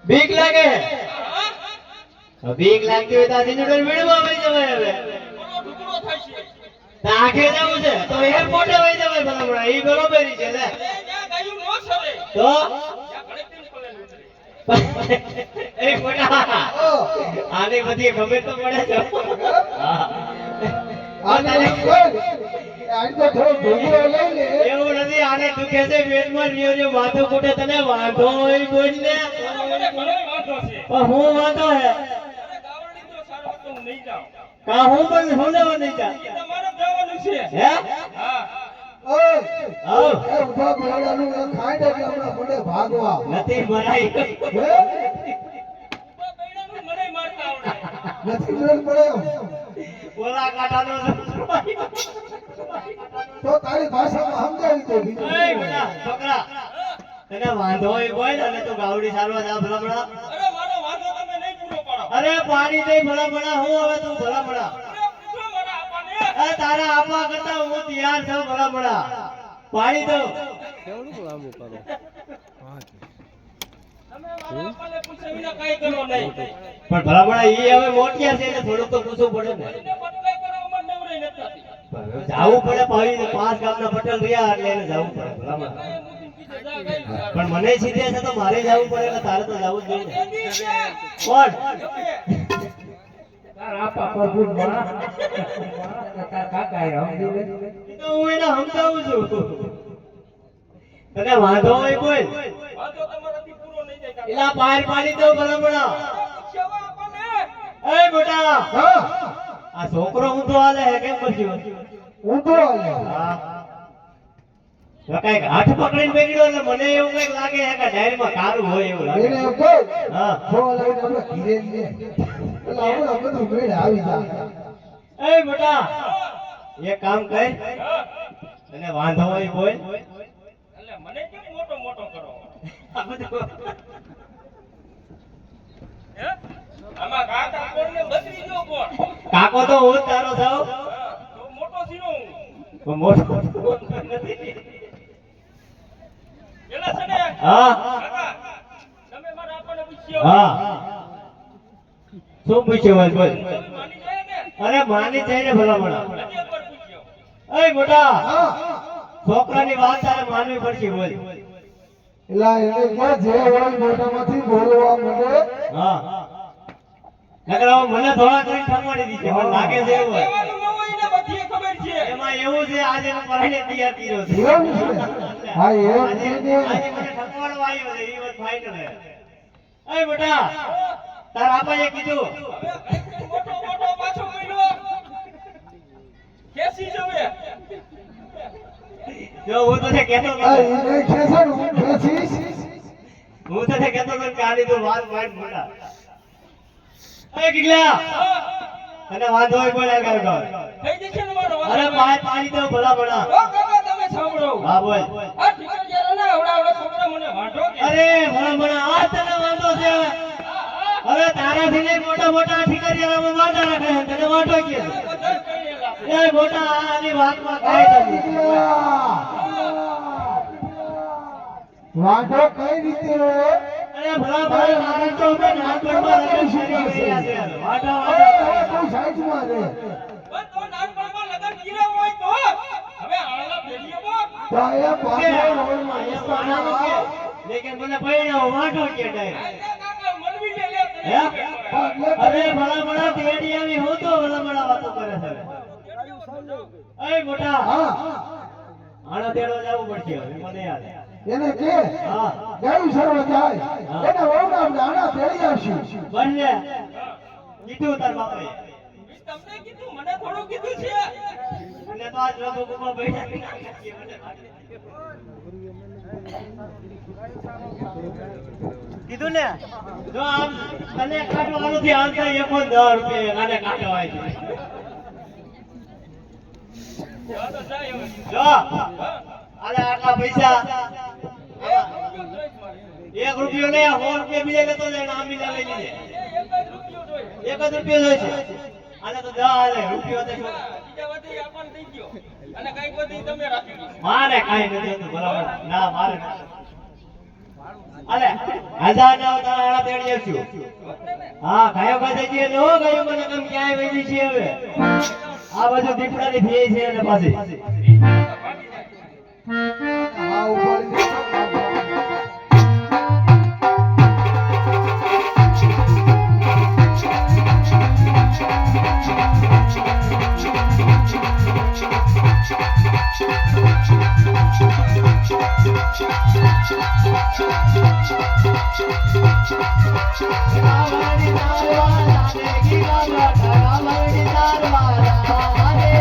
બીક લાગે બીક લાગતી હોય તો સિંદૂર મેળવા આવી જવાય હવે ટુકડો થાય છે આખે જવું છે તો એરપોર્ટે આવી જવાય ભલામણા ઈ બરોબરી છે લે ગાયું નો સરે તો એ મોટા આને બધી ખબર તો પડે છે આને તો થોડો ભૂગો લઈ લે એવું નથી આને દુખે છે પેટમાં નિયો માથું ફૂટે તને વાંધો હોય બોલ ને હું વાંધો હે ગાવડી તો સારો તો હું નહીં જાઉં કા હું પણ હું નહીં જા તમારે જવાનું છે હે હા ઓય એ ઉભા બોલાવાનું ખાઈ દે હમણાં મને ભાગવા નથી મરાઈ હે ઉભા બૈડાનું મને મારતા આવડે નથી મેળ પડ્યો બોલા કાટાનો તો તારી ભાષામાં સમજાવી દે એ બેટા છોકરા તને વાંધો હોય બોલ અને તું ગાવડી સારવા જા ભલામણા અરે મારો વાંધો તમે નહીં પૂરો પાડો અરે પાણી દે ભલામણા હું હવે તું ભલામણા અરે પૂછો મારા આપાને એ તારા આપા કરતા હું તૈયાર છું ભલામણા પાણી દો કેવડું લાંબુ કરો તમે મારા આપાને પૂછે વિના કાઈ કરો નહીં પણ ભલામણા ઈ હવે મોટિયા છે એટલે થોડું તો પૂછવું પડે ને એને બટકાઈ કરો ઉમર નવરે નથી જાવું પડે પાણી પાંચ ગામના પટેલ રહ્યા એટલે એને જાવું પડે ભલામણા પણ મને સીધે છે તો મારે જવું પડે એટલે તારે તો જવું જ જોઈએ કોણ તાર આપા પ્રભુ મારા તાર કાકા એ સમજી લે તો હું એને સમજાવું છું તને વાંધો હોય કોઈ વાંધો તમારાથી પૂરો નહીં જાય એલા બહાર પાડી દો ભલામણા એ બેટા આ છોકરો ઊંધો હાલે હે કેમ કર્યું ઊંધો હાલે હા કઈક હાથ પકડીને બેગડ્યો એટલે મને એવું કઈક લાગે છે કે ડાયરમાં કારું હોય એવું લાગે એને કોઈ હા ફો લાવીને આપણે ઘીરે લે એટલે આપણે બધું મેળ આવી જાય એ બેટા એક કામ કર તને વાંધો હોય કોઈ એટલે મને કેમ મોટો મોટો કરો આ બધું હે આમાં કાકા કોણને બદલી જો કોણ કાકો તો હું તારો થાવ તો મોટો સીનો હું મોટો નથી હા તમે મારા આપને પૂછ્યો હા શું પૂછ્યો બોલ બોલ અરે માની જઈને ભલામણા એ મોટા છોકરાની વાત તારે માનવી પડશે બોલ એલા એને કે જે હોય મોટામાંથી બોલવા મને હા નકરા મને થોડા કરીને ઠમાડી દીધી મને લાગે છે એવું એને બધી ખબર છે એમાં એવું છે આજે હું પરાઈને તૈયાર કર્યો છે હા એ આજે મને ઠકવાડવા આવ્યો છે એ વાત ફાઇનલ છે એ બેટા તાર આપાએ કીધું મોટો મોટો પાછો બોલ્યો કેસી જવે જો હું તો કહેતો હતો એ કેસર હું કેસીસ હું તો કહેતો હતો કે આની તો વાત માર મોટા એ ગિગલા અને વાંધો હોય બોલ આગળ ગો થઈ જશે ને મારો અરે પાણી દો ભલા ભલા ઓ કાકા તમે સાંભળો હા બોલ આ ઠીકર જરા ના આવડા છોકરા મને વાંઢો કે અરે ભલા ભલા આ તને વાંધો છે હવે તારા થી મોટા મોટા ઠીકર જરા માં વાંઢા રાખે તને વાંઢો કે એ મોટા આની વાતમાં કાઈ નથી વાંઢો કઈ રીતે અરે ભલા ભાઈ મારે તો મે નાનપણમાં લગન શરૂ કર્યા છે વાંઢો તું સાઈડમાં રે બસ તો નાનપણમાં લગન કર્યા હોય તો હવે આળા ફેરીએ તો એ પાછળ રોડમાં એસ્તાના કે લેકિન મને પૈણો વાંઢો કે ડાય કાકા મનવી લે હે અરે ભલા ભલા તેડી આવી હું તો ભલા ભલા વાતો કરે છે એ મોટા હા આણા તેડો જવું પડશે હવે મને યાદ એને કે હા ગાયું સર્વ જાય એને વહુના આણા તેડી આવશું બંને કીધું તાર બાપાએ તમને કીધું મને થોડું કીધું છે અને તો આજ રઘુ કુમા બેઠા કીધું ને જો આમ તને કાઢવાનું થી આવતા 10 રૂપિયા આને કાઢો હોય જો તો જાય હવે. જો આલે આટલા પૈસા એક રૂપિયો જોઈશ મારે. 1 રૂપિયો ને 100 રૂપિયા બીજે લેતો જાય આમ બીજા લઈ લીધે એક જ રૂપિયો એક જ રૂપિયો જોઈશ. જોઈશે આને તો 10 હાલે રૂપિયો તો શું? બીજા બધી આપણને થઈ ગયો અને કાંઈક બધી તમે રાખી દીધી. મારે કાઈ નથી હોતું બરાબર ના મારે નથી. અલે હજાર ના તારા આણા તેડી આવશું હા ગાયો પાસે છે નો ગાયો મને કેમ ક્યાંય વેચી છે હવે આ બધું દીપડાની ભેય છે એને પાસે હા ઉપાડી દે રાવણી તારવાલા દેખી ગામડા રાવણી તારવાલા રે